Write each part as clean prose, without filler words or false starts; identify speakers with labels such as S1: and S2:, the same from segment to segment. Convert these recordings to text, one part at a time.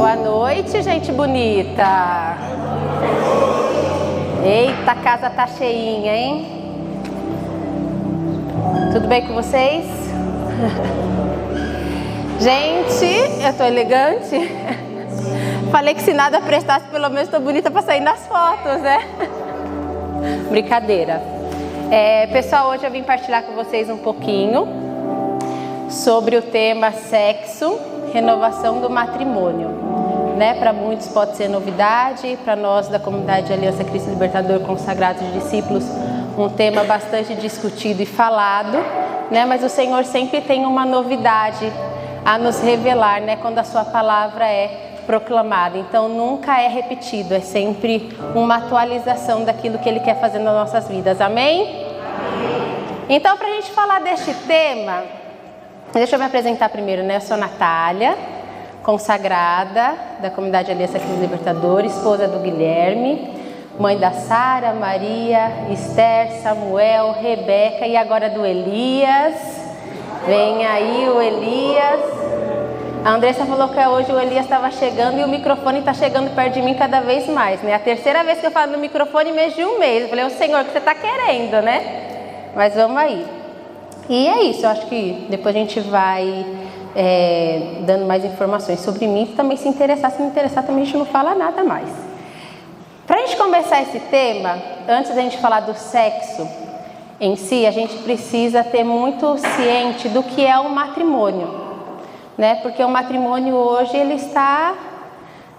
S1: Boa noite, gente bonita. Eita, a casa tá cheinha, hein? Tudo bem com vocês? Gente, eu tô elegante. Falei que se nada prestasse, pelo menos tô bonita pra sair nas fotos, né? Brincadeira. Pessoal, hoje eu vim partilhar com vocês um pouquinho sobre o tema sexo, renovação do matrimônio, né? Para muitos pode ser novidade, para nós da comunidade Aliança Cristo Libertador, consagrados discípulos, um tema bastante discutido e falado, né? Mas o Senhor sempre tem uma novidade a nos revelar, né? Quando a sua palavra é proclamada. Então nunca é repetido, é sempre uma atualização daquilo que Ele quer fazer nas nossas vidas. Amém? Então, para a gente falar deste tema, deixa eu me apresentar primeiro, né? Eu sou Natália, consagrada da comunidade Aliança Cristo Libertador, esposa do Guilherme, mãe da Sara, Maria, Esther, Samuel, Rebeca e agora do Elias. Vem aí o Elias. A Andressa falou que hoje o Elias estava chegando e o microfone está chegando perto de mim cada vez mais, né? A terceira vez que eu falo no microfone em menos de um mês. Eu falei, o Senhor, o que você está querendo, né? Mas vamos aí. E é isso, eu acho que depois a gente vai dando mais informações sobre mim. Se também se interessar, se não interessar, também a gente não fala nada mais. Para a gente começar esse tema, antes da gente falar do sexo em si, a gente precisa ter muito ciente do que é o matrimônio. Né? Porque o matrimônio hoje ele está,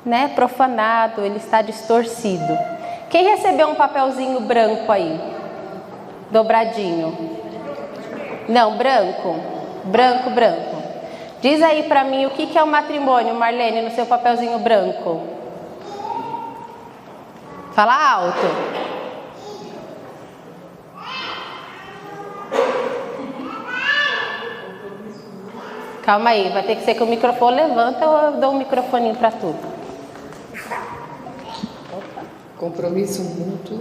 S1: né, profanado, ele está distorcido. Quem recebeu um papelzinho branco aí? Dobradinho? Não, branco. Branco, branco. Diz aí pra mim o que é o matrimônio, Marlene, no seu papelzinho branco. Fala alto. Calma aí, vai ter que ser que o microfone levanta ou eu dou um microfoninho para tudo.
S2: Compromisso mútuo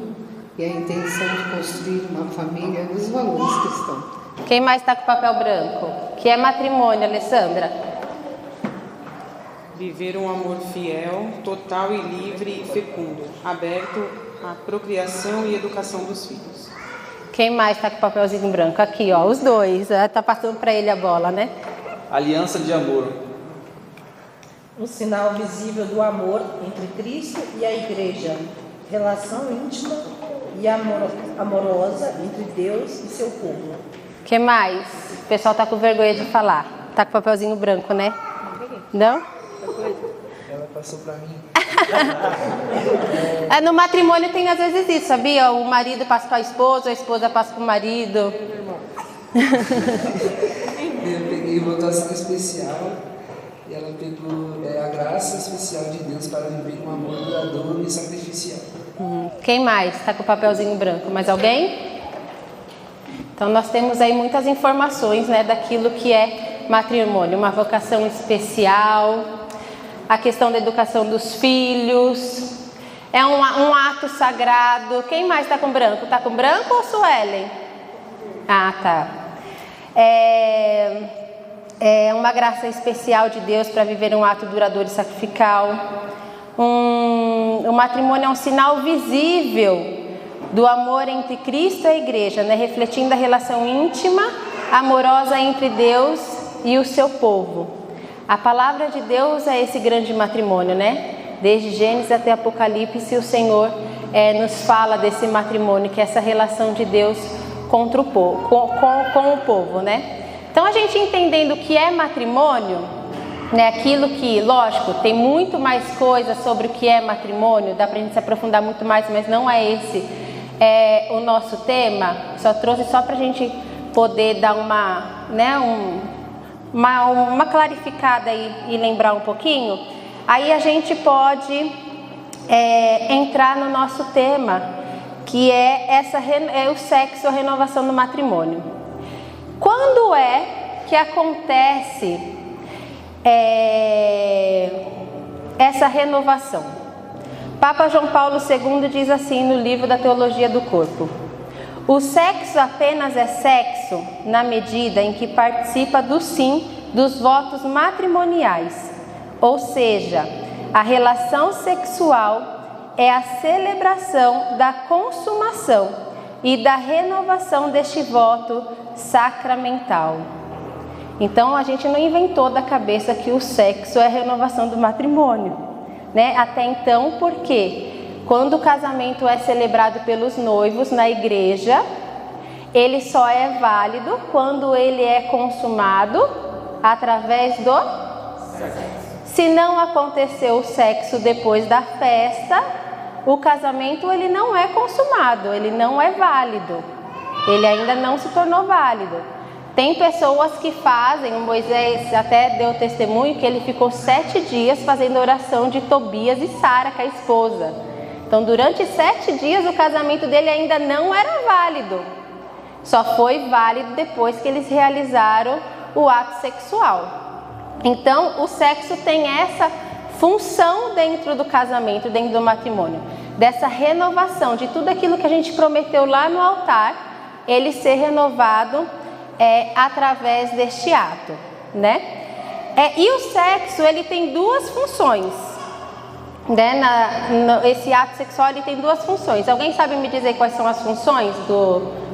S2: e a intenção de construir uma família nos valores cristãos.
S1: Quem mais está com papel branco? Que é matrimônio, Alessandra?
S3: Viver um amor fiel, total e livre e fecundo, aberto à procriação e educação dos filhos.
S1: Quem mais está com papelzinho branco? Aqui, ó, os dois. Tá passando para ele a bola, né?
S4: Aliança de amor.
S5: Um sinal visível do amor entre Cristo e a Igreja. Relação íntima e amorosa entre Deus e seu povo.
S1: Que mais? O pessoal tá com vergonha de falar. Tá com papelzinho branco, né? Não?
S4: Ela passou pra mim.
S1: No matrimônio tem às vezes isso, sabia? O marido passa para a esposa passa para o marido.
S2: Eu peguei votação especial e ela pegou a graça especial de Deus para viver um amor duradouro e sacrificial.
S1: Quem mais está com o papelzinho branco? Mais alguém? Então nós temos aí muitas informações, né, daquilo que é matrimônio, uma vocação especial, a questão da educação dos filhos, é um ato sagrado. Quem mais está com branco? Está com branco ou Suelen? Ah, tá. É uma graça especial de Deus para viver um ato duradouro e sacrificial. O matrimônio é um sinal visível do amor entre Cristo e a Igreja, né? Refletindo a relação íntima, amorosa entre Deus e o seu povo. A palavra de Deus é esse grande matrimônio, né? Desde Gênesis até Apocalipse, o Senhor nos fala desse matrimônio, que é essa relação de Deus contra o povo, com o povo, né? Então a gente entendendo o que é matrimônio, né? Aquilo que, lógico, tem muito mais coisa sobre o que é matrimônio, dá pra gente se aprofundar muito mais, mas não é esse o nosso tema. Só trouxe só pra gente poder dar uma clarificada e lembrar um pouquinho. Aí a gente pode entrar no nosso tema, que é o sexo, a renovação do matrimônio. Quando é que acontece essa renovação? Papa João Paulo II diz assim no livro da Teologia do Corpo: o sexo apenas é sexo na medida em que participa do sim dos votos matrimoniais, ou seja, A relação sexual é a celebração da consumação e da renovação deste voto sacramental. Então a gente não inventou da cabeça que o sexo é a renovação do matrimônio, né? Até então, porque quando o casamento é celebrado pelos noivos na igreja, ele só é válido quando ele é consumado através do sexo. Se não aconteceu o sexo depois da festa, o casamento ele não é consumado, ele não é válido, ele ainda não se tornou válido. Tem pessoas que fazem, o Moisés até deu testemunho que ele ficou 7 dias fazendo oração de Tobias e Sara, com a esposa. Então durante 7 dias o casamento dele ainda não era válido, só foi válido depois que eles realizaram o ato sexual. Então o sexo tem essa função dentro do casamento, dentro do matrimônio, dessa renovação de tudo aquilo que a gente prometeu lá no altar, ele ser renovado através deste ato, né? E o sexo, ele tem 2 funções, né? Esse ato sexual, ele tem 2 funções. Alguém sabe me dizer quais são as funções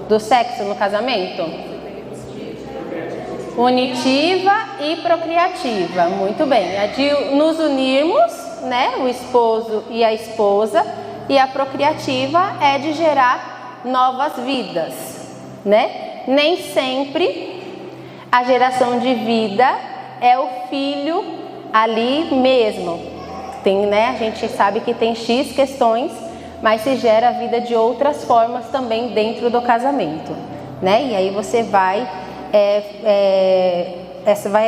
S1: do sexo no casamento? Unitiva e procriativa. Muito bem. A de nos unirmos, né? O esposo e a esposa. E a procriativa é de gerar novas vidas, né? Nem sempre a geração de vida é o filho ali mesmo. Tem, né? A gente sabe que tem X questões, mas se gera a vida de outras formas também dentro do casamento, né? E aí você vai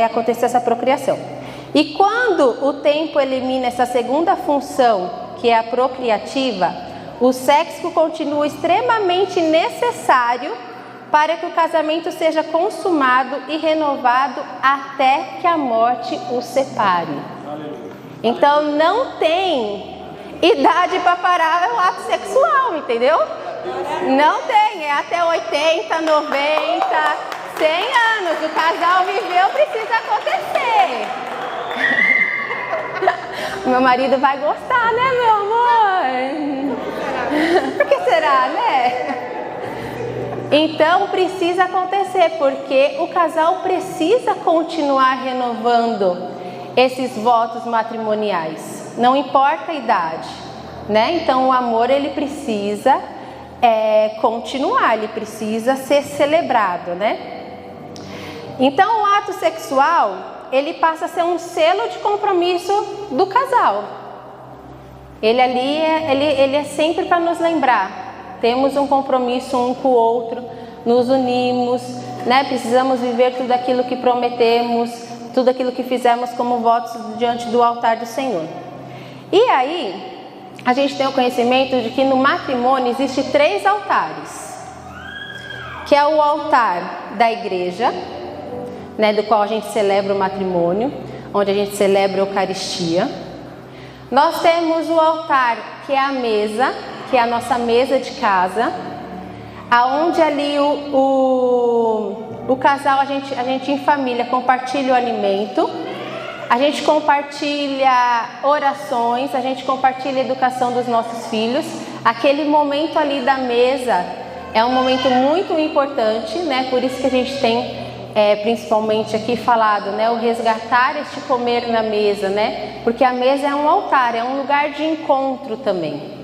S1: acontecer essa procriação. E quando o tempo elimina essa segunda função, que é a procriativa, o sexo continua extremamente necessário para que o casamento seja consumado e renovado até que a morte o separe. Então não tem idade para parar o ato sexual, entendeu? Não tem, é até 80, 90, 100 anos. O casal viveu, precisa acontecer. Meu marido vai gostar, né, meu amor? Por que será, né? Então precisa acontecer, porque o casal precisa continuar renovando esses votos matrimoniais, não importa a idade, né? Então o amor ele precisa continuar, ele precisa ser celebrado, né? Então o ato sexual ele passa a ser um selo de compromisso do casal. Ele ali ele é sempre para nos lembrar. Temos um compromisso um com o outro, nos unimos, né? Precisamos viver tudo aquilo que prometemos, tudo aquilo que fizemos como votos diante do altar do Senhor. E aí, a gente tem o conhecimento de que no matrimônio existe 3 altares, que é o altar da igreja, né? Do qual a gente celebra o matrimônio, onde a gente celebra a Eucaristia. Nós temos o altar que é a mesa, que é a nossa mesa de casa, aonde ali o casal, a gente em família compartilha o alimento, a gente compartilha orações, a gente compartilha a educação dos nossos filhos. Aquele momento ali da mesa é um momento muito importante, né? Por isso que a gente tem principalmente aqui falado, né? O resgatar este comer na mesa, né? Porque a mesa é um altar, é um lugar de encontro também,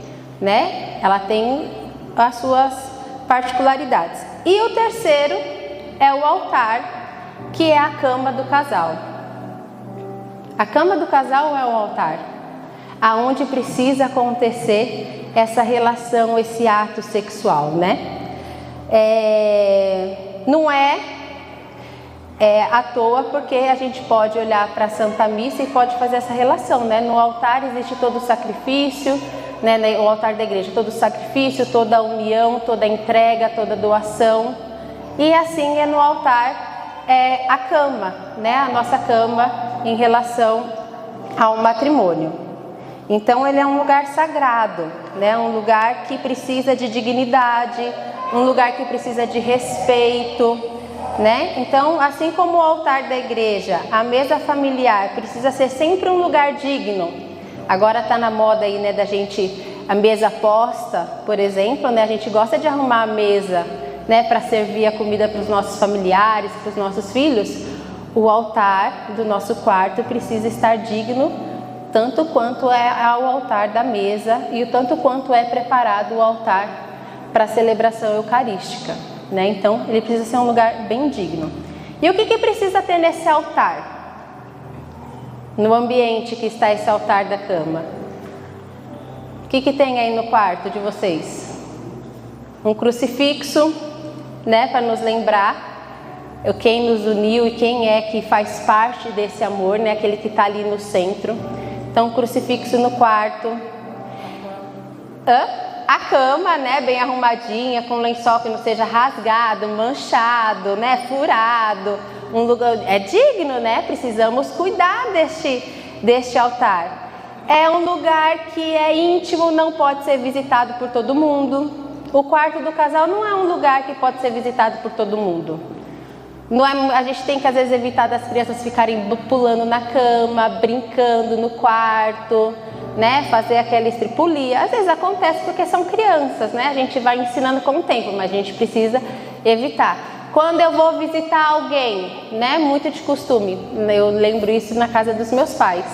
S1: né? Ela tem as suas particularidades. E o terceiro é o altar, que é a cama do casal. A cama do casal é o altar, aonde precisa acontecer essa relação, esse ato sexual, né? Não é à toa, porque a gente pode olhar para a Santa Missa e pode fazer essa relação, né? No altar existe todo o sacrifício, né? No altar da igreja, todo o sacrifício, toda a união, toda a entrega, toda a doação. E assim é no altar a cama, né? A nossa cama em relação ao matrimônio. Então ele é um lugar sagrado, né? Um lugar que precisa de dignidade, um lugar que precisa de respeito, né? Então, assim como o altar da igreja, a mesa familiar precisa ser sempre um lugar digno, Agora está na moda aí, né, da gente, a mesa posta, por exemplo, né, a gente gosta de arrumar a mesa, né, para servir a comida para os nossos familiares, para os nossos filhos. O altar do nosso quarto precisa estar digno, tanto quanto é ao altar da mesa e o tanto quanto é preparado o altar para a celebração eucarística, né? Então, ele precisa ser um lugar bem digno. E o que precisa ter nesse altar? No ambiente que está esse altar da cama? O que tem aí no quarto de vocês? Um crucifixo, né, para nos lembrar quem nos uniu e quem é que faz parte desse amor, né, aquele que está ali no centro. Então, um crucifixo no quarto. A cama, né, bem arrumadinha, com um lençol que não seja rasgado, manchado, né, furado. Um lugar é digno, né? Precisamos cuidar deste altar. É um lugar que é íntimo, não pode ser visitado por todo mundo. O quarto do casal não é um lugar que pode ser visitado por todo mundo. Não é, a gente tem que às vezes evitar das crianças ficarem pulando na cama, brincando no quarto, né? Fazer aquela estripulia. Às vezes acontece porque são crianças, né? A gente vai ensinando com o tempo, mas a gente precisa evitar. Quando eu vou visitar alguém, né? Muito de costume, eu lembro isso na casa dos meus pais.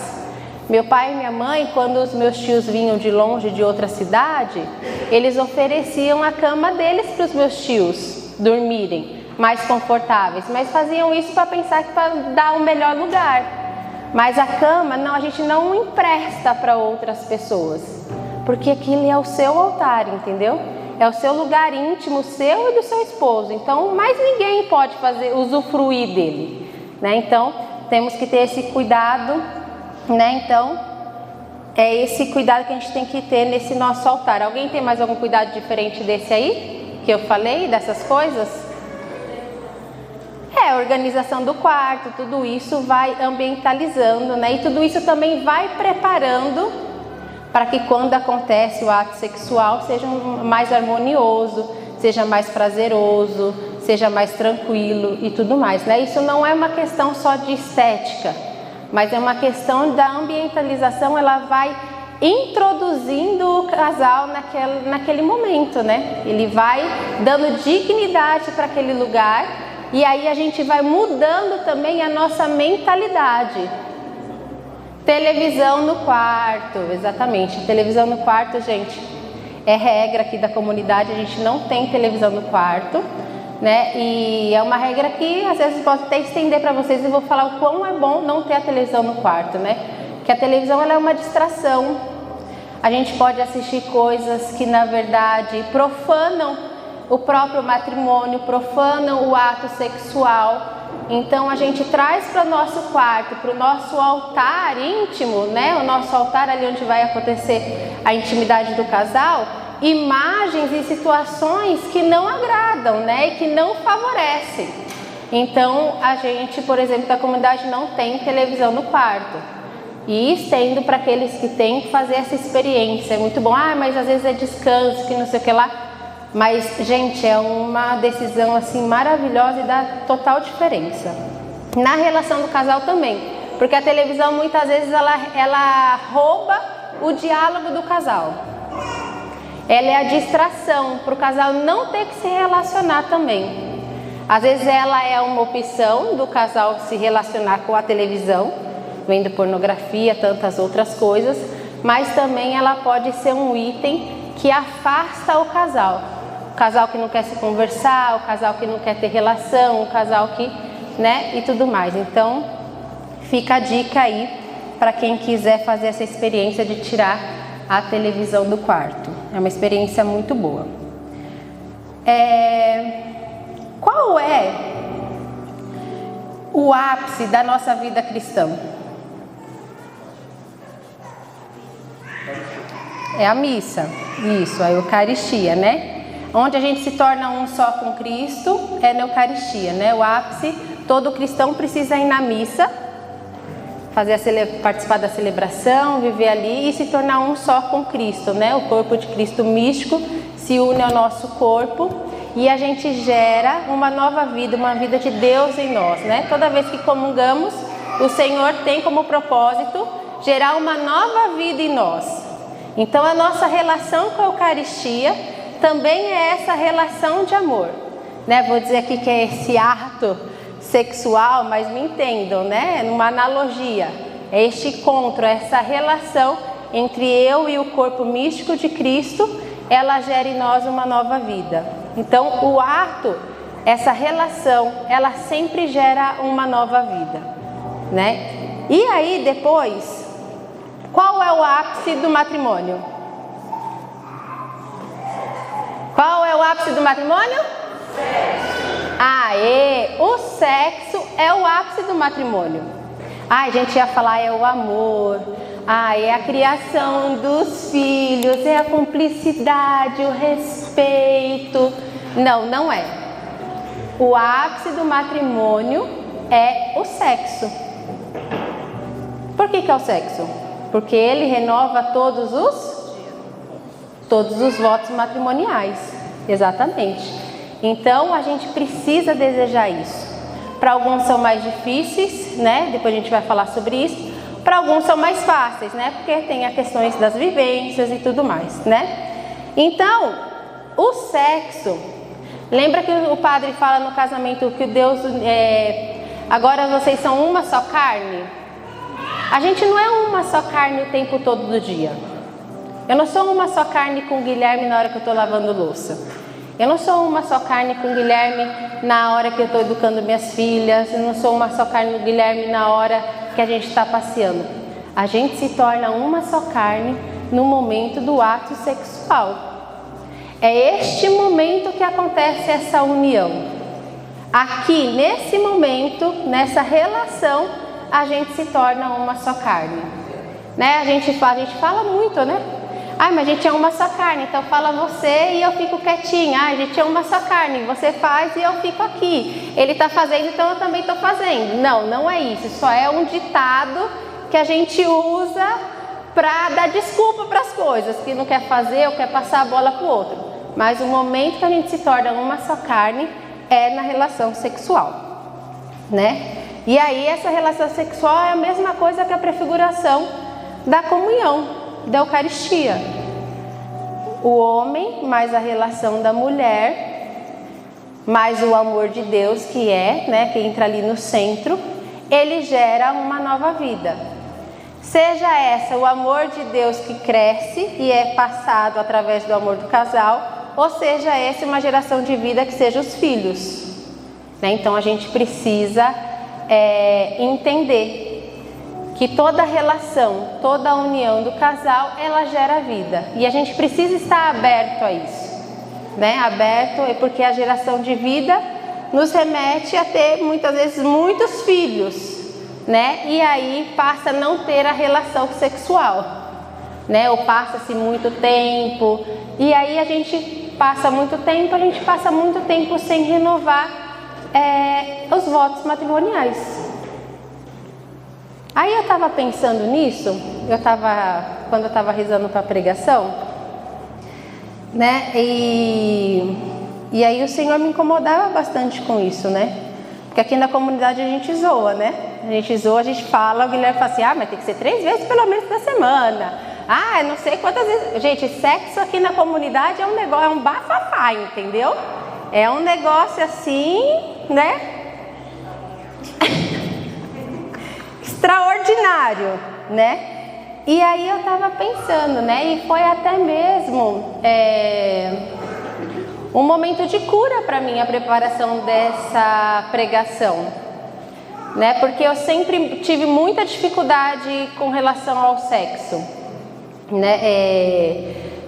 S1: Meu pai e minha mãe, quando os meus tios vinham de longe, de outra cidade, eles ofereciam a cama deles para os meus tios dormirem mais confortáveis, mas faziam isso para pensar que para dar um melhor lugar. Mas a cama, não, a gente não empresta para outras pessoas, porque aquilo é o seu altar, entendeu? É o seu lugar íntimo, seu e do seu esposo. Então, mais ninguém pode usufruir dele, né? Então, temos que ter esse cuidado, né? Então, é esse cuidado que a gente tem que ter nesse nosso altar. Alguém tem mais algum cuidado diferente desse aí, que eu falei, dessas coisas? A organização do quarto, tudo isso vai ambientalizando, né? E tudo isso também vai preparando para que quando acontece o ato sexual seja mais harmonioso, seja mais prazeroso, seja mais tranquilo e tudo mais, né? Isso não é uma questão só de estética, mas é uma questão da ambientalização. Ela vai introduzindo o casal naquele momento, né? Ele vai dando dignidade para aquele lugar e aí a gente vai mudando também a nossa mentalidade. Televisão no quarto, exatamente. Televisão no quarto, gente, é regra aqui da comunidade, a gente não tem televisão no quarto, né? E é uma regra que às vezes posso até estender para vocês e vou falar o quão é bom não ter a televisão no quarto, né? Que a televisão ela é uma distração. A gente pode assistir coisas que na verdade profanam o próprio matrimônio, profanam o ato sexual. Então a gente traz para o nosso quarto, para o nosso altar íntimo, né? O nosso altar ali onde vai acontecer a intimidade do casal, imagens e situações que não agradam, né? E que não favorecem. Então a gente, por exemplo, da comunidade não tem televisão no quarto. E estendo para aqueles que têm que fazer essa experiência. É muito bom, mas às vezes é descanso, que não sei o que lá. Mas, gente, é uma decisão assim maravilhosa e dá total diferença. Na relação do casal também, porque a televisão muitas vezes ela rouba o diálogo do casal. Ela é a distração para o casal não ter que se relacionar também. Às vezes ela é uma opção do casal se relacionar com a televisão, vendo pornografia, tantas outras coisas, mas também ela pode ser um item que afasta o casal. O casal que não quer se conversar, o casal que não quer ter relação, o casal que, né, e tudo mais. Então, fica a dica aí para quem quiser fazer essa experiência de tirar a televisão do quarto. É uma experiência muito boa. Qual é o ápice da nossa vida cristã? É a missa, isso, a Eucaristia, né? Onde a gente se torna um só com Cristo é na Eucaristia, né? O ápice, todo cristão precisa ir na missa, participar da celebração, viver ali e se tornar um só com Cristo, né? O corpo de Cristo místico se une ao nosso corpo e a gente gera uma nova vida, uma vida de Deus em nós, né? Toda vez que comungamos, o Senhor tem como propósito gerar uma nova vida em nós. Então a nossa relação com a Eucaristia também é essa relação de amor, né? Vou dizer aqui que é esse ato sexual, mas me entendam, né? Numa analogia, é este encontro, essa relação entre eu e o corpo místico de Cristo, ela gera em nós uma nova vida. Então o ato, essa relação, ela sempre gera uma nova vida, né? E aí depois, qual é o ápice do matrimônio? Qual é o ápice do matrimônio? O sexo é o ápice do matrimônio. A gente ia falar é o amor, é a criação dos filhos, é a cumplicidade, o respeito. Não, não é. O ápice do matrimônio é o sexo. Por que é o sexo? Porque ele renova todos os votos matrimoniais. Exatamente. Então a gente precisa desejar isso. Para alguns são mais difíceis, né? Depois a gente vai falar sobre isso. Para alguns são mais fáceis, né? Porque tem as questões das vivências e tudo mais, né? Então, o sexo, lembra que o padre fala no casamento que Deus agora vocês são uma só carne? A gente não é uma só carne o tempo todo do dia. Eu não sou uma só carne com o Guilherme na hora que eu estou lavando louça. Eu não sou uma só carne com o Guilherme na hora que eu estou educando minhas filhas. Eu não sou uma só carne com o Guilherme na hora que a gente está passeando. A gente se torna uma só carne no momento do ato sexual. É este momento que acontece essa união. Aqui, nesse momento, nessa relação, a gente se torna uma só carne, né? A gente fala muito, né? Mas a gente é uma só carne, então fala você e eu fico quietinha. A gente é uma só carne, você faz e eu fico aqui. Ele está fazendo, então eu também estou fazendo. Não, não é isso. Só é um ditado que a gente usa para dar desculpa para as coisas, que não quer fazer ou quer passar a bola para o outro. Mas o momento que a gente se torna uma só carne é na relação sexual, né? E aí essa relação sexual é a mesma coisa que a prefiguração da comunhão, da Eucaristia. O homem mais a relação da mulher, mais o amor de Deus que entra ali no centro, ele gera uma nova vida. Seja essa o amor de Deus que cresce e é passado através do amor do casal, ou seja essa uma geração de vida que seja os filhos, né? Então a gente precisa entender que toda relação, toda a união do casal, ela gera vida. E a gente precisa estar aberto a isso, né? Aberto, porque a geração de vida nos remete a ter, muitas vezes, muitos filhos, né? E aí passa a não ter a relação sexual, né? Ou passa-se muito tempo, e aí a gente passa muito tempo sem renovar os votos matrimoniais. Aí eu estava pensando nisso, quando eu estava rezando para a pregação, né? E aí o Senhor me incomodava bastante com isso, né? Porque aqui na comunidade a gente zoa, né? A gente fala, o Guilherme fala assim, mas tem que ser 3 vezes pelo menos na semana. Eu não sei quantas vezes. Gente, sexo aqui na comunidade é um negócio, é um bafafá, entendeu? É um negócio assim, né? Extraordinário, né? E aí eu estava pensando, né? E foi até mesmo um momento de cura para mim a preparação dessa pregação, né? Porque eu sempre tive muita dificuldade com relação ao sexo, né?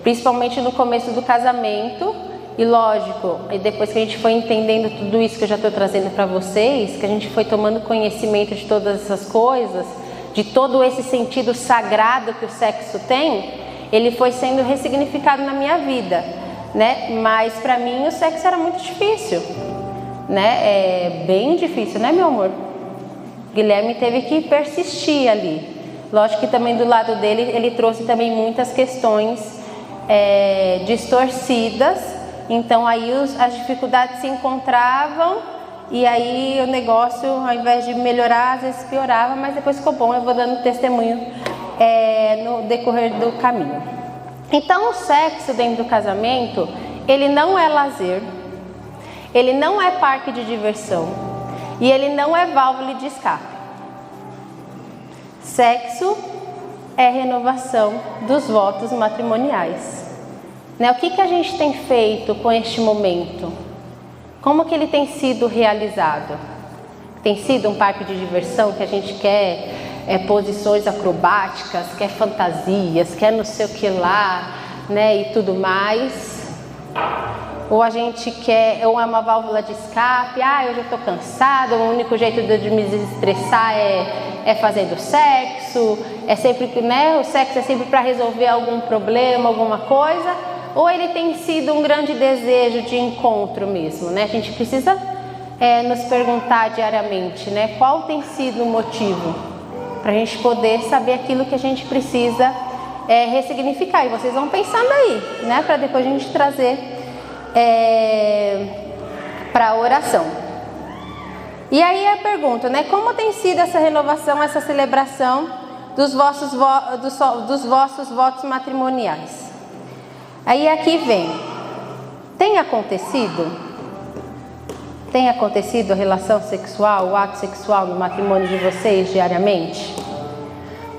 S1: Principalmente no começo do casamento. E lógico, e depois que a gente foi entendendo tudo isso que eu já estou trazendo para vocês, que a gente foi tomando conhecimento de todas essas coisas, de todo esse sentido sagrado que o sexo tem, ele foi sendo ressignificado na minha vida, né? Mas para mim o sexo era muito difícil, né? Bem difícil, né, meu amor? Guilherme teve que persistir ali. Lógico que também do lado dele, ele trouxe também muitas questões distorcidas. Então aí as dificuldades se encontravam e aí o negócio, ao invés de melhorar, às vezes piorava, mas depois ficou bom. Eu vou dando testemunho no decorrer do caminho. Então, o sexo dentro do casamento, ele não é lazer, ele não é parque de diversão e ele não é válvula de escape. Sexo é renovação dos votos matrimoniais. O que a gente tem feito com este momento? Como que ele tem sido realizado? Tem sido um parque de diversão que a gente quer posições acrobáticas, quer fantasias, quer não sei o que lá, e tudo mais? Ou a gente quer, ou é uma válvula de escape, eu já estou cansada, o único jeito de me desestressar é fazendo sexo, é sempre, o sexo é sempre para resolver algum problema, alguma coisa, ou ele tem sido um grande desejo de encontro mesmo, A gente precisa nos perguntar diariamente, qual tem sido o motivo, para a gente poder saber aquilo que a gente precisa ressignificar. E vocês vão pensando aí, para depois a gente trazer para a oração. E aí a pergunta, como tem sido essa renovação, essa celebração dos vossos votos matrimoniais? Aí aqui vem, tem acontecido a relação sexual, o ato sexual no matrimônio de vocês diariamente?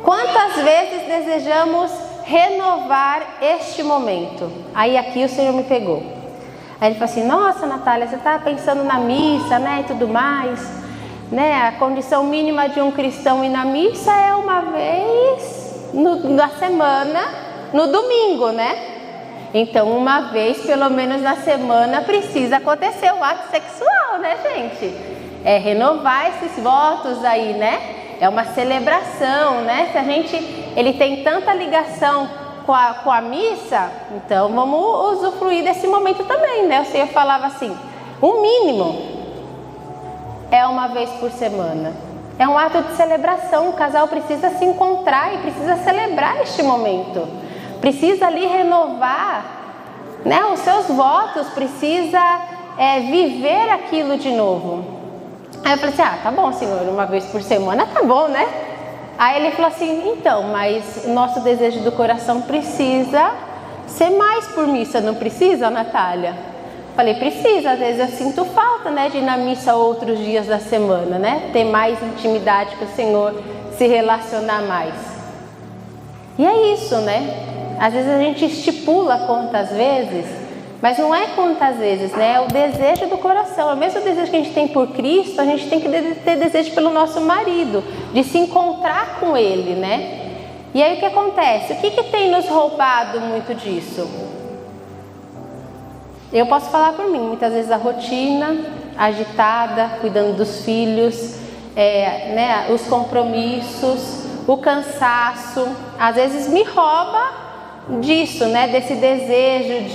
S1: Quantas vezes desejamos renovar este momento? Aí aqui o Senhor me pegou. Aí ele falou assim, nossa, Natália, você está pensando na missa, e tudo mais, A condição mínima de um cristão ir na missa é uma vez na semana, no domingo, Então, uma vez, pelo menos na semana, precisa acontecer o ato sexual, gente? É renovar esses votos aí, É uma celebração, Se ele tem tanta ligação com a missa, então vamos usufruir desse momento também, O Senhor falava assim, o mínimo é uma vez por semana. É um ato de celebração, o casal precisa se encontrar e precisa celebrar este momento. Precisa ali renovar, os seus votos, precisa viver aquilo de novo. Aí eu falei assim, tá bom, Senhor, uma vez por semana tá bom, Aí ele falou assim, então, mas o nosso desejo do coração precisa ser mais por missa, não precisa, Natália? Falei, precisa, às vezes eu sinto falta, de ir na missa outros dias da semana, Ter mais intimidade com o Senhor, se relacionar mais. E é isso, Às vezes a gente estipula quantas vezes, mas não é quantas vezes, É o desejo do coração. É o mesmo desejo que a gente tem por Cristo, a gente tem que ter desejo pelo nosso marido, de se encontrar com ele, E aí o que acontece? O que tem nos roubado muito disso? Eu posso falar por mim, muitas vezes a rotina agitada, cuidando dos filhos, os compromissos, o cansaço, às vezes me rouba disso, desse desejo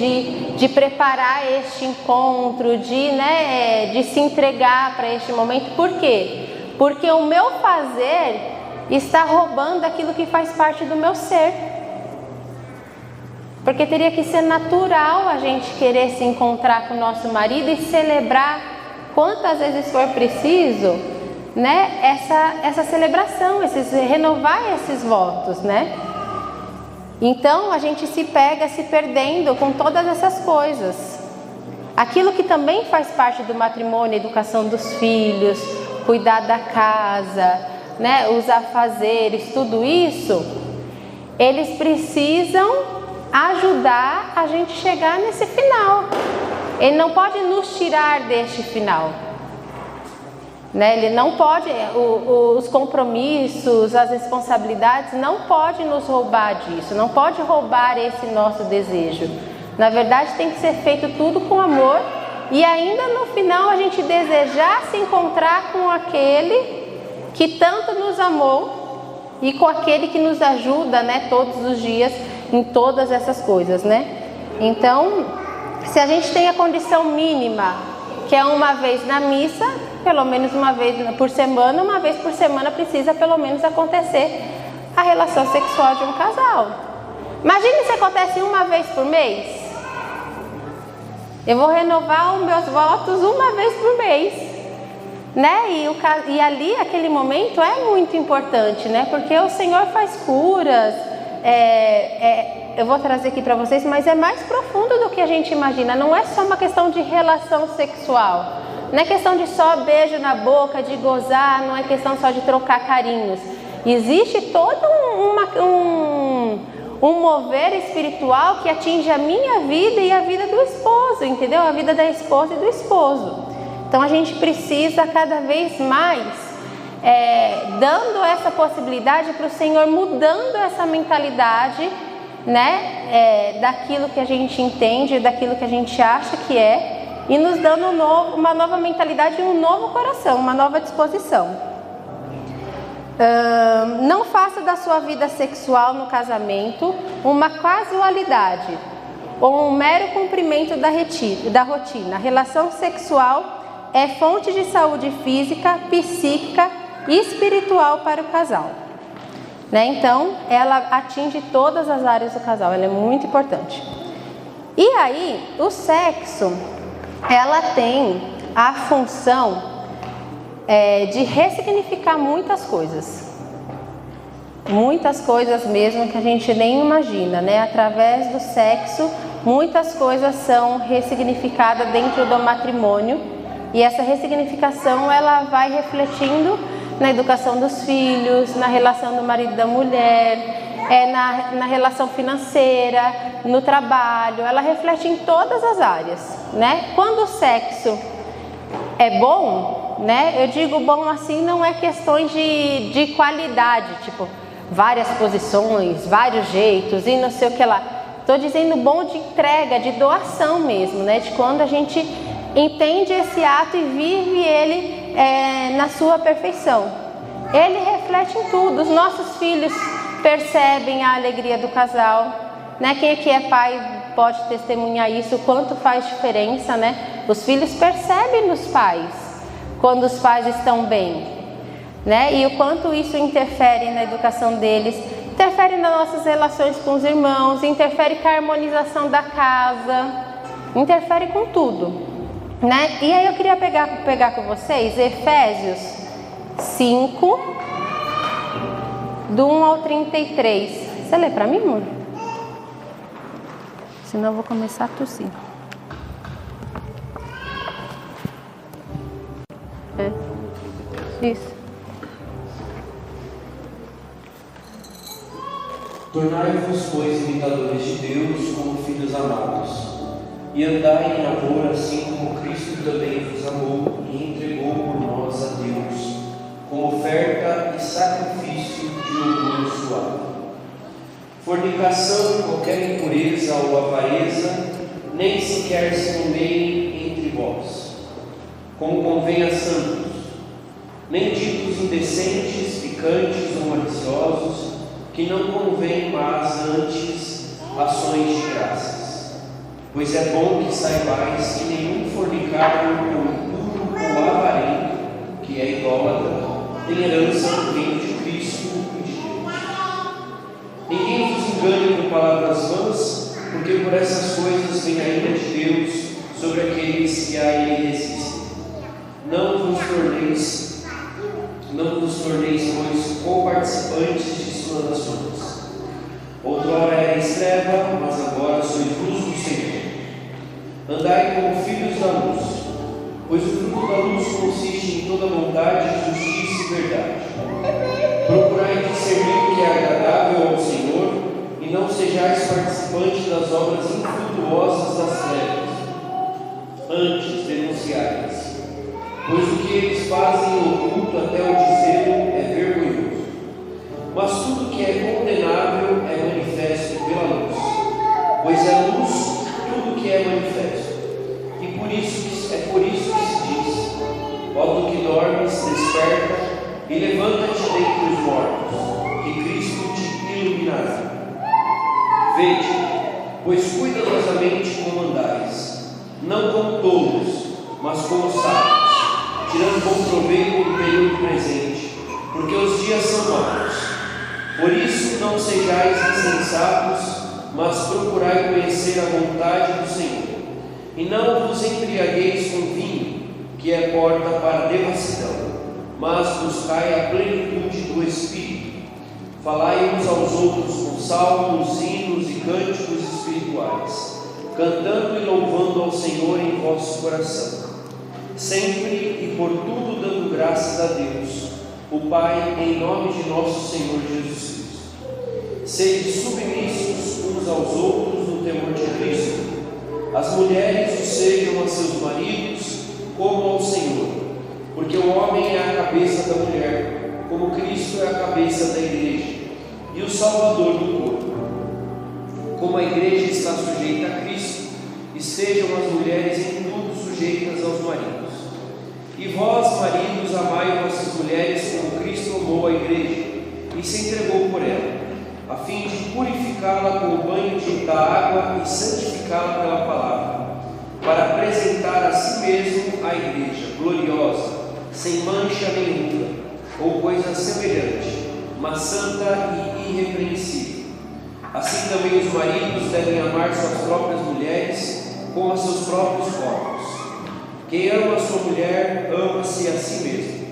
S1: de preparar este encontro, de se entregar para este momento. Por quê? Porque o meu fazer está roubando aquilo que faz parte do meu ser. Porque teria que ser natural a gente querer se encontrar com o nosso marido e celebrar quantas vezes for preciso, essa celebração, renovar esses votos, Então a gente se pega se perdendo com todas essas coisas. Aquilo que também faz parte do matrimônio, a educação dos filhos, cuidar da casa, os afazeres, tudo isso, eles precisam ajudar a gente chegar nesse final. Ele não pode nos tirar deste final. Ele não pode, os compromissos, as responsabilidades não podem nos roubar disso, não pode roubar esse nosso desejo. Na verdade tem que ser feito tudo com amor e ainda no final a gente desejar se encontrar com aquele que tanto nos amou e com aquele que nos ajuda, todos os dias em todas essas coisas, Então, se a gente tem a condição mínima, que é uma vez na missa, pelo menos uma vez por semana precisa pelo menos acontecer a relação sexual de um casal. Imagine se acontece uma vez por mês. Eu vou renovar os meus votos uma vez por mês. né? E ali, aquele momento é muito importante, né? Porque o Senhor faz curas. Eu vou trazer aqui para vocês, mas é mais profundo do que a gente imagina. Não é só uma questão de relação sexual. Não é questão de só beijo na boca, de gozar. Não é questão só de trocar carinhos. Existe todo um mover espiritual que atinge a minha vida e a vida do esposo, entendeu? A vida da esposa e do esposo. Então a gente precisa cada vez mais dando essa possibilidade para o Senhor, mudando essa mentalidade, né? Daquilo que a gente entende, daquilo que a gente acha que é, e nos dando uma nova mentalidade e um novo coração, uma nova disposição. Não faça da sua vida sexual no casamento uma casualidade ou um mero cumprimento da rotina. A relação sexual é fonte de saúde física, psíquica e espiritual para o casal, né? Então, ela atinge todas as áreas do casal, ela é muito importante. E aí, o sexo, ela tem a função de ressignificar muitas coisas mesmo que a gente nem imagina, né? Através do sexo, muitas coisas são ressignificadas dentro do matrimônio, e essa ressignificação ela vai refletindo na educação dos filhos, na relação do marido e da mulher, na relação financeira, no trabalho, ela reflete em todas as áreas, né? Quando o sexo é bom, né? Eu digo bom assim, não é questões de qualidade, tipo várias posições, vários jeitos e não sei o que lá. Estou dizendo bom de entrega, de doação mesmo, né? De quando a gente entende esse ato e vive ele na sua perfeição. Ele reflete em tudo. Os nossos filhos percebem a alegria do casal, né? Quem aqui é pai pode testemunhar isso, o quanto faz diferença, né? Os filhos percebem nos pais quando os pais estão bem, né? E o quanto isso interfere na educação deles, interfere nas nossas relações com os irmãos, interfere com a harmonização da casa, interfere com tudo, né? E aí eu queria pegar com vocês Efésios 5, do 1 ao 33. Você lê para mim, amor? Senão eu vou começar a tossir. Isso.
S6: Tornai-vos, pois, imitadores de Deus como filhos amados, e andai em amor, assim como Cristo também vos amou e entregou por nós a Deus, como oferta e sacrifício de louvor suave. Fornicação, qualquer impureza ou avareza, nem sequer se nomeiem entre vós, como convém a santos, nem ditos indecentes, picantes ou maliciosos, que não convém, mas antes ações de graças. Pois é bom que saibais que nenhum fornicário ou impuro ou avarento, que é idólatra, tem herança no reino de Cristo e de Deus. Ninguém vos engane com palavras vãs, porque por essas coisas vem a ira de Deus sobre aqueles que a ele resistem. Não vos torneis, pois, co-participantes de suas ações. Outrora erais treva, mas agora sois luz do Senhor. Andai como filhos da luz, pois o fruto da luz consiste em toda bondade, justiça e verdade. Procurai discernir o que é agradável ao Senhor, e não sejais participantes das obras infrutuosas das trevas. Antes denunciai-as, pois o que eles fazem oculto até o dizê-lo é vergonhoso. Mas tudo que é condenável é manifesto pela luz, pois é luz tudo que é manifesto. E por isso que se diz: ó tu que dormes, desperta e levanta-te dentre os mortos, que Cristo te iluminará. Vede, pois cuidadosamente como andais, não como tolos, mas como sábios, tirando bom proveito do período presente, porque os dias são maus. Por isso não sejais insensatos, mas procurai conhecer a vontade do Senhor. E não vos embriagueis com vinho, que é porta para a devassidão, mas buscai a plenitude do Espírito. Falai uns aos outros com salmos, hinos e cânticos espirituais, cantando e louvando ao Senhor em vosso coração, sempre e por tudo dando graças a Deus, o Pai, em nome de nosso Senhor Jesus Cristo. Sede submissos uns aos outros no temor de Cristo. As mulheres o sejam a seus maridos como ao Senhor, porque o homem é a cabeça da mulher, como Cristo é a cabeça da igreja e o Salvador do corpo. Como a igreja está sujeita a Cristo, estejam as mulheres em tudo sujeitas aos maridos. E vós, maridos, amai vossas mulheres como Cristo amou a igreja e se entregou por ela, a fim de purificá-la com o banho da água e santificá-la pela palavra, para apresentar a si mesmo a igreja gloriosa, sem mancha nenhuma, ou coisa semelhante, mas santa e irrepreensível. Assim também os maridos devem amar suas próprias mulheres como a seus próprios corpos. Quem ama a sua mulher, ama-se a si mesmo,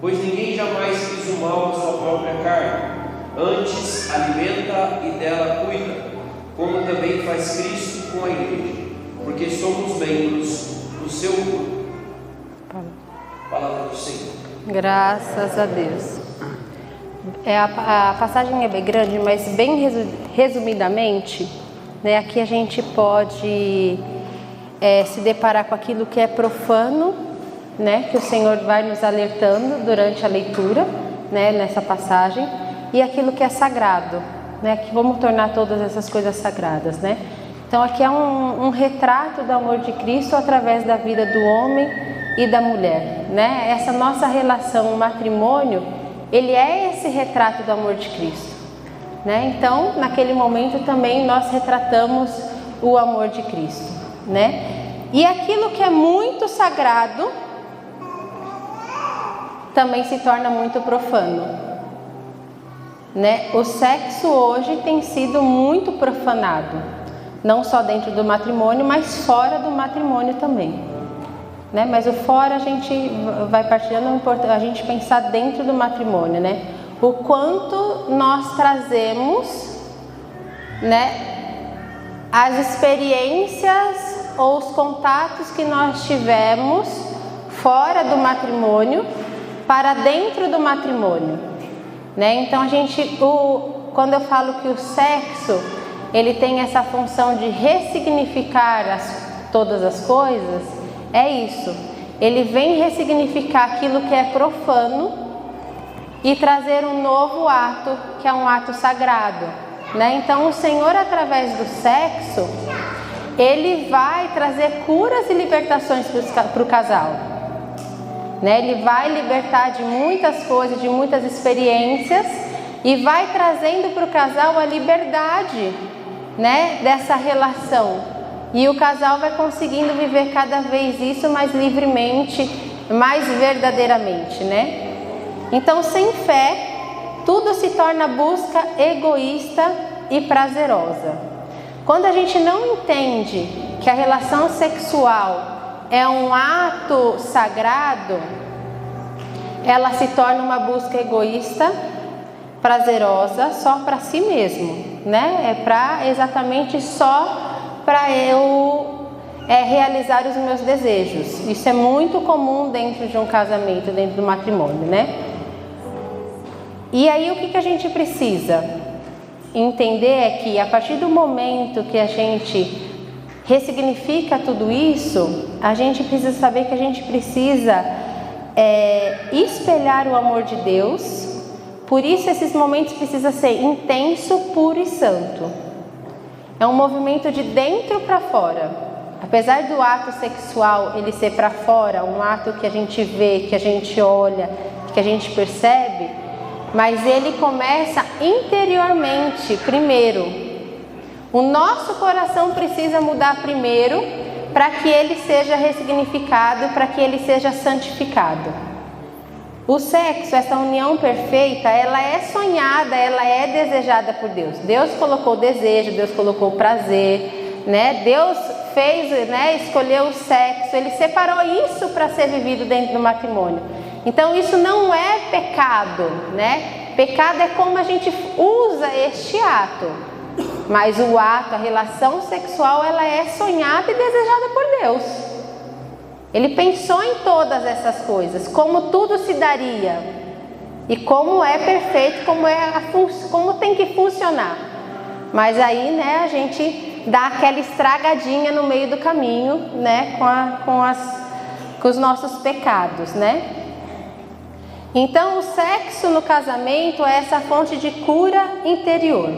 S6: pois ninguém jamais quis o mal à sua própria carne, antes alimenta e dela cuida, como também faz Cristo com a igreja, porque somos membros do seu corpo. Palavra do Senhor.
S1: Graças a Deus. A passagem é bem grande, mas bem resumidamente, né, aqui a gente pode se deparar com aquilo que é profano, né, que o Senhor vai nos alertando durante a leitura, né, nessa passagem, e aquilo que é sagrado, né, que vamos tornar todas essas coisas sagradas, né? Então aqui é um retrato do amor de Cristo através da vida do homem e da mulher, né? Essa nossa relação, o matrimônio, ele é esse retrato do amor de Cristo, né? Então, naquele momento também nós retratamos o amor de Cristo, né? E aquilo que é muito sagrado também se torna muito profano, né? O sexo hoje tem sido muito profanado, não só dentro do matrimônio, mas fora do matrimônio também. Né? Mas o fora a gente vai partilhando, a gente pensar dentro do matrimônio, né? O quanto nós trazemos, né, as experiências ou os contatos que nós tivemos fora do matrimônio para dentro do matrimônio, né? Então a gente, quando eu falo que o sexo ele tem essa função de ressignificar todas as coisas, é isso, ele vem ressignificar aquilo que é profano e trazer um novo ato, que é um ato sagrado, né? Então o Senhor, através do sexo, ele vai trazer curas e libertações para o casal, né? Ele vai libertar de muitas coisas, de muitas experiências, e vai trazendo para o casal a liberdade, né, dessa relação. E o casal vai conseguindo viver cada vez isso mais livremente, mais verdadeiramente, né? Então, sem fé, tudo se torna busca egoísta e prazerosa. Quando a gente não entende que a relação sexual é um ato sagrado, ela se torna uma busca egoísta, prazerosa, só para si mesmo, né? É para exatamente só para eu realizar os meus desejos. Isso é muito comum dentro de um casamento, dentro do matrimônio, né? E aí o que a gente precisa entender é que a partir do momento que a gente ressignifica tudo isso, a gente precisa saber que a gente precisa espelhar o amor de Deus. Por isso esses momentos precisam ser intenso, puro e santo. É um movimento de dentro para fora. Apesar do ato sexual ele ser para fora, um ato que a gente vê, que a gente olha, que a gente percebe, mas ele começa interiormente primeiro. O nosso coração precisa mudar primeiro para que ele seja ressignificado, para que ele seja santificado. O sexo, essa união perfeita, ela é sonhada, ela é desejada por Deus. Deus colocou desejo, Deus colocou prazer, né? Deus fez, né, escolheu o sexo, Ele separou isso para ser vivido dentro do matrimônio. Então isso não é pecado, né? Pecado é como a gente usa este ato. Mas o ato, a relação sexual, ela é sonhada e desejada por Deus. Ele pensou em todas essas coisas, como tudo se daria e como é perfeito, como tem que funcionar. Mas aí, né, a gente dá aquela estragadinha no meio do caminho, né, com os nossos pecados, né? Então, o sexo no casamento é essa fonte de cura interior.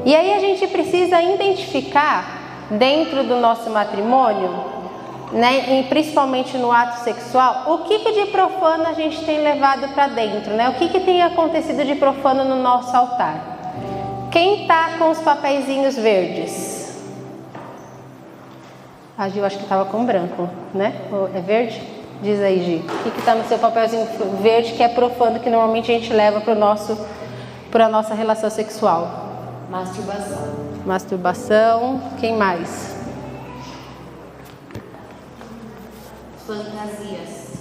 S1: E aí a gente precisa identificar dentro do nosso matrimônio, né, e principalmente no ato sexual, o que de profano a gente tem levado para dentro, né? O que tem acontecido de profano no nosso altar? Quem está com os papeizinhos verdes? A Gil acho que estava com branco, né? É verde? Diz aí, Gi. O que está no seu papelzinho verde que é profano, que normalmente a gente leva para a nossa relação sexual?
S7: Masturbação.
S1: Masturbação. Quem mais?
S7: Fantasias.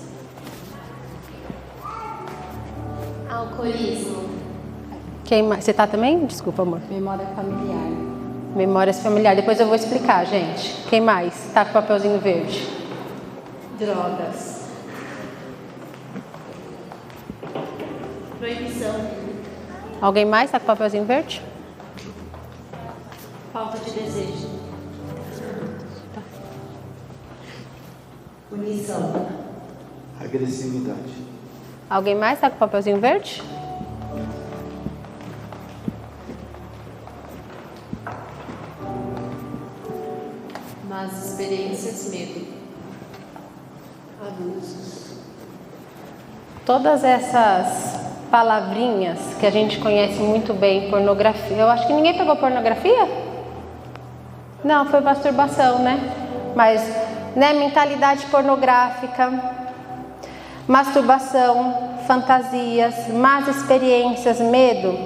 S7: Alcoolismo.
S1: Quem mais? Você tá também? Desculpa, amor.
S7: Memória familiar.
S1: Memórias familiares. Depois eu vou explicar, gente. Quem mais tá com o papelzinho verde?
S7: Drogas. Proibição.
S1: Alguém mais tá com o papelzinho verde?
S7: Falta de desejo. Punição.
S6: Agressividade.
S1: Alguém mais tá com o papelzinho verde?
S7: Más experiências, medo. Abusos.
S1: Todas essas palavrinhas que a gente conhece muito bem, pornografia. Eu acho que ninguém pegou pornografia? Não, foi masturbação, né? Mas, né, mentalidade pornográfica, masturbação, fantasias, más experiências, medo.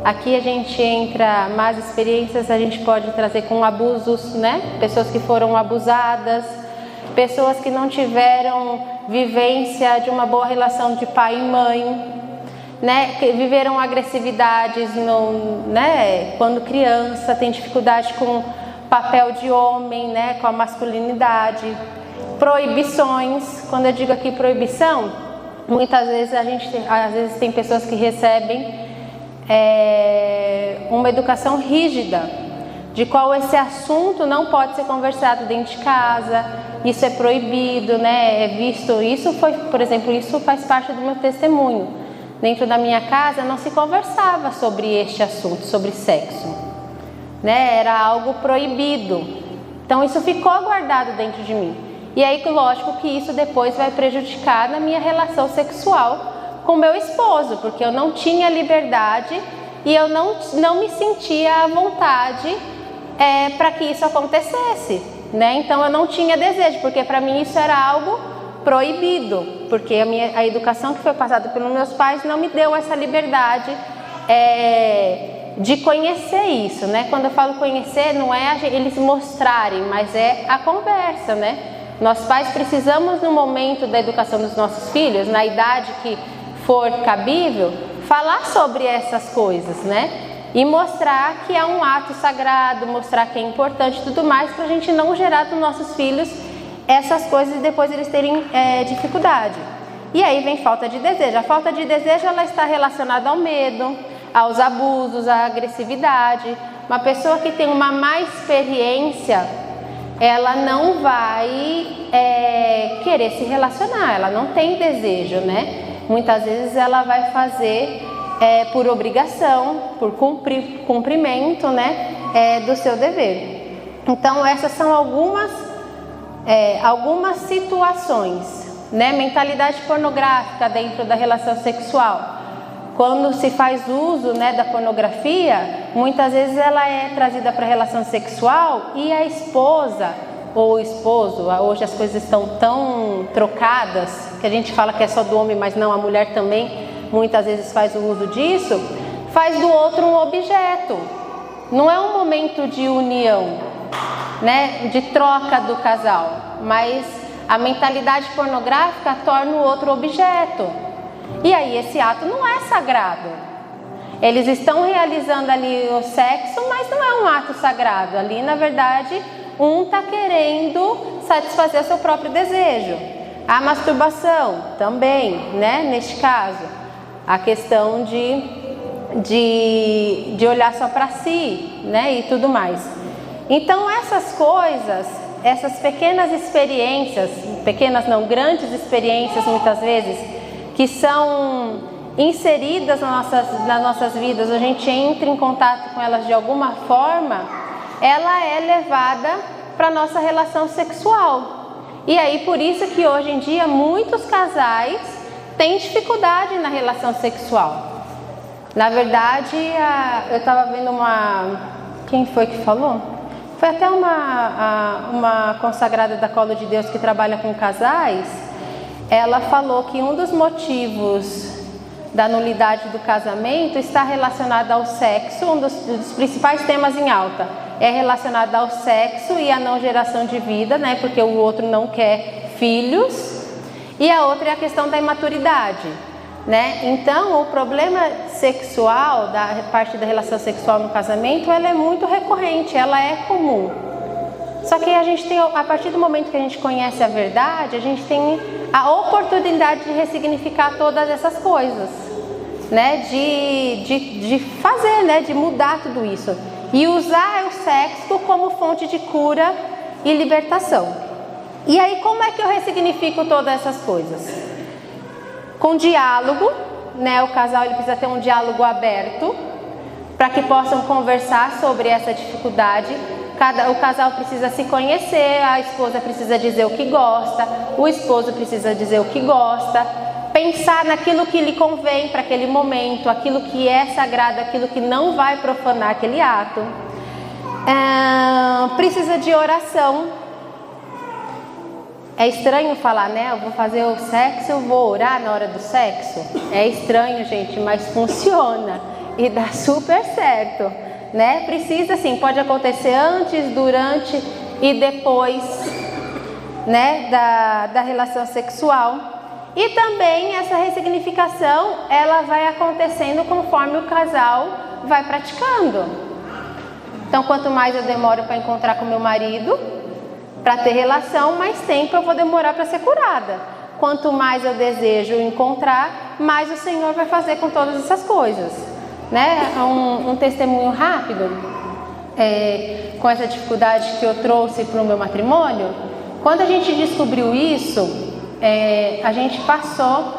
S1: Aqui a gente entra, más experiências a gente pode trazer com abusos, né? Pessoas que foram abusadas, pessoas que não tiveram vivência de uma boa relação de pai e mãe, né? Que viveram agressividades, né? Quando criança, tem dificuldade com papel de homem, né? Com a masculinidade. Proibições, quando eu digo aqui proibição, muitas vezes às vezes tem pessoas que recebem uma educação rígida, de qual esse assunto não pode ser conversado dentro de casa, isso é proibido, né? É visto, isso foi, por exemplo, isso faz parte do meu testemunho. Dentro da minha casa não se conversava sobre este assunto, sobre sexo, né? Era algo proibido. Então isso ficou guardado dentro de mim. E aí, lógico que isso depois vai prejudicar na minha relação sexual com meu esposo, porque eu não tinha liberdade e eu não me sentia à vontade para que isso acontecesse, né? Então eu não tinha desejo, porque para mim isso era algo proibido, porque a educação que foi passada pelos meus pais não me deu essa liberdade de conhecer isso, né? Quando eu falo conhecer, não é eles mostrarem, mas é a conversa, né? Nós pais precisamos, no momento da educação dos nossos filhos, na idade que for cabível, falar sobre essas coisas, né? E mostrar que é um ato sagrado, mostrar que é importante e tudo mais, para a gente não gerar dos nossos filhos essas coisas e depois eles terem dificuldade. E aí vem falta de desejo. A falta de desejo, ela está relacionada ao medo, aos abusos, à agressividade. Uma pessoa que tem uma má experiência, ela não vai querer se relacionar, ela não tem desejo, né? Muitas vezes ela vai fazer por obrigação, por cumprimento, né, do seu dever. Então essas são algumas situações, né? Mentalidade pornográfica dentro da relação sexual. Quando se faz uso, né, da pornografia, muitas vezes ela é trazida para a relação sexual e a esposa ou o esposo, hoje as coisas estão tão trocadas, que a gente fala que é só do homem, mas não, a mulher também muitas vezes faz o uso disso, faz do outro um objeto. Não é um momento de união, né, de troca do casal, mas a mentalidade pornográfica torna o outro objeto. E aí esse ato não é sagrado. Eles estão realizando ali o sexo, mas não é um ato sagrado. Ali, na verdade, um está querendo satisfazer o seu próprio desejo. A masturbação também, né, neste caso. A questão de olhar só para si, né, e tudo mais. Então essas coisas, essas pequenas experiências, pequenas não, grandes experiências muitas vezes, que são inseridas nas nossas vidas, a gente entra em contato com elas de alguma forma, ela é levada para a nossa relação sexual. E aí por isso que hoje em dia muitos casais têm dificuldade na relação sexual. Na verdade, eu estava vendo quem foi que falou? Foi até uma consagrada da Colo de Deus que trabalha com casais. Ela falou que um dos motivos da nulidade do casamento está relacionado ao sexo. Um dos principais temas em alta é relacionado ao sexo e à não geração de vida, né? Porque o outro não quer filhos. E a outra é a questão da imaturidade, né? Então, o problema sexual, da parte da relação sexual no casamento, ela é muito recorrente, ela é comum. Só que a gente tem, a partir do momento que a gente conhece a verdade, a gente tem a oportunidade de ressignificar todas essas coisas, né? De fazer, né? De mudar tudo isso. E usar o sexo como fonte de cura e libertação. E aí, como é que eu ressignifico todas essas coisas? Com diálogo, né? O casal ele precisa ter um diálogo aberto para que possam conversar sobre essa dificuldade. O casal precisa se conhecer, a esposa precisa dizer o que gosta, o esposo precisa dizer o que gosta, pensar naquilo que lhe convém para aquele momento, aquilo que é sagrado, aquilo que não vai profanar aquele ato. Precisa de oração. É estranho falar, né? Eu vou fazer o sexo, eu vou orar na hora do sexo. É estranho, gente, mas funciona e dá super certo, né? Precisa sim, pode acontecer antes, durante e depois, né, da relação sexual. E também essa ressignificação, ela vai acontecendo conforme o casal vai praticando. Então, quanto mais eu demoro para encontrar com meu marido, para ter relação, mais tempo eu vou demorar para ser curada. Quanto mais eu desejo encontrar, mais o Senhor vai fazer com todas essas coisas, né? Um testemunho rápido, com essa dificuldade que eu trouxe para o meu matrimônio. Quando a gente descobriu isso, a gente passou.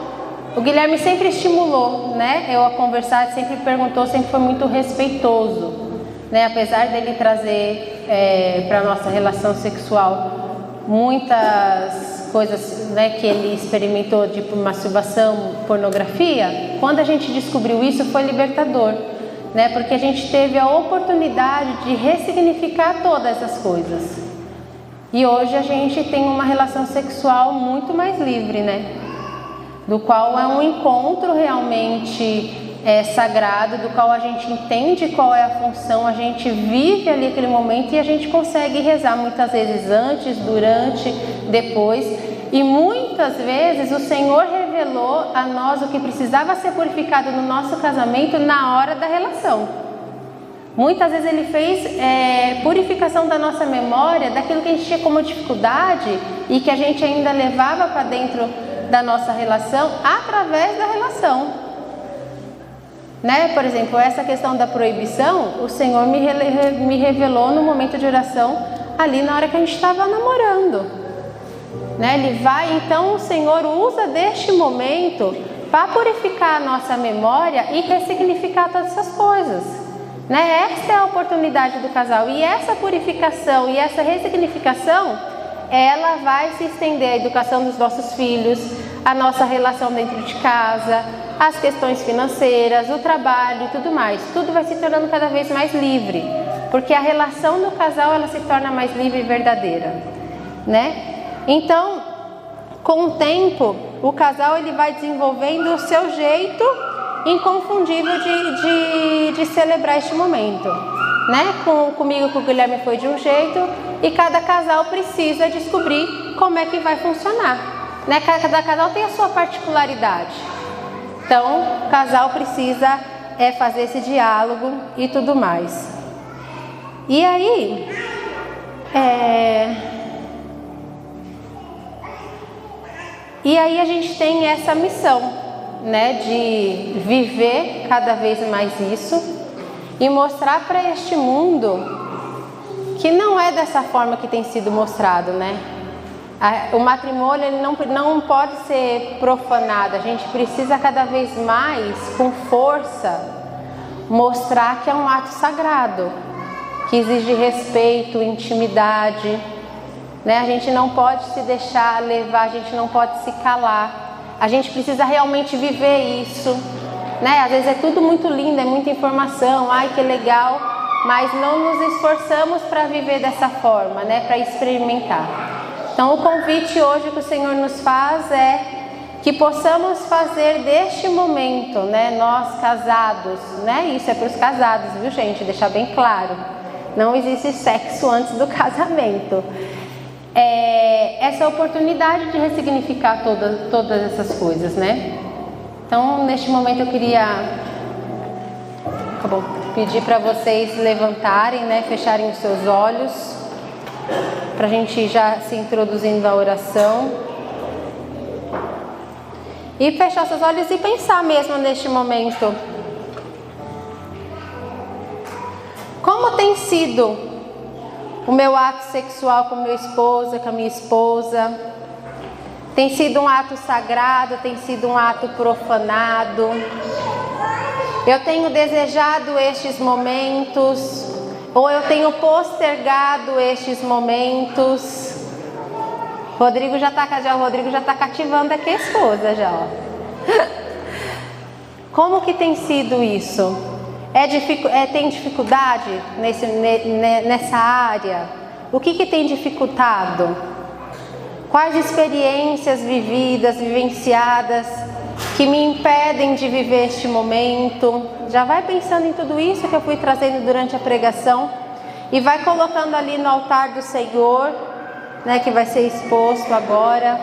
S1: O Guilherme sempre estimulou, né? Eu a conversar, sempre perguntou, sempre foi muito respeitoso. Né, apesar dele trazer para a nossa relação sexual muitas coisas, né, que ele experimentou, tipo masturbação, pornografia, quando a gente descobriu isso foi libertador, né, porque a gente teve a oportunidade de ressignificar todas essas coisas. E hoje a gente tem uma relação sexual muito mais livre, né, do qual é um encontro realmente sagrado, do qual a gente entende qual é a função, a gente vive ali aquele momento e a gente consegue rezar muitas vezes antes, durante, depois. E muitas vezes o Senhor revelou a nós o que precisava ser purificado no nosso casamento na hora da relação. Muitas vezes Ele fez purificação da nossa memória, daquilo que a gente tinha como dificuldade e que a gente ainda levava para dentro da nossa relação, através da relação. Né? Por exemplo, essa questão da proibição, o Senhor me revelou no momento de oração, ali na hora que a gente estava namorando. Né? Ele vai, então o Senhor usa deste momento para purificar a nossa memória e ressignificar todas essas coisas. Né? Esta é a oportunidade do casal, e essa purificação e essa ressignificação, ela vai se estender à educação dos nossos filhos, a nossa relação dentro de casa, as questões financeiras, o trabalho e tudo mais. Tudo vai se tornando cada vez mais livre, porque a relação do casal ela se torna mais livre e verdadeira, né? Então, com o tempo, o casal ele vai desenvolvendo o seu jeito inconfundível de celebrar este momento. né? Comigo, com o Guilherme foi de um jeito, e cada casal precisa descobrir como é que vai funcionar, né? Cada casal tem a sua particularidade. Então, o casal precisa fazer esse diálogo e tudo mais. E aí, a gente tem essa missão, né, de viver cada vez mais isso e mostrar para este mundo que não é dessa forma que tem sido mostrado, né? O matrimônio ele não pode ser profanado. A gente precisa cada vez mais, com força, mostrar que é um ato sagrado, que exige respeito, intimidade, né? A gente não pode se deixar levar, a gente não pode se calar. A gente precisa realmente viver isso, né? Às vezes é tudo muito lindo, é muita informação, ai que legal, mas não nos esforçamos para viver dessa forma, né? Para experimentar. Então o convite hoje que o Senhor nos faz é que possamos fazer deste momento, né? Nós casados, né? Isso é para os casados, viu, gente? Deixar bem claro. Não existe sexo antes do casamento. Essa oportunidade de ressignificar todas essas coisas, né? Então, neste momento eu queria pedir para vocês levantarem, né? Fecharem os seus olhos, para a gente já se introduzindo à oração. E fechar seus olhos e pensar mesmo neste momento. Como tem sido o meu ato sexual com meu esposo, com a minha esposa? Tem sido um ato sagrado? Tem sido um ato profanado? Eu tenho desejado estes momentos? Ou eu tenho postergado estes momentos? O Rodrigo já está cativando aqui a esposa já, ó. Como que tem sido isso? Tem dificuldade nessa área? O que tem dificultado? Quais experiências vivenciadas que me impedem de viver este momento? Já vai pensando em tudo isso que eu fui trazendo durante a pregação e vai colocando ali no altar do Senhor, né, que vai ser exposto agora.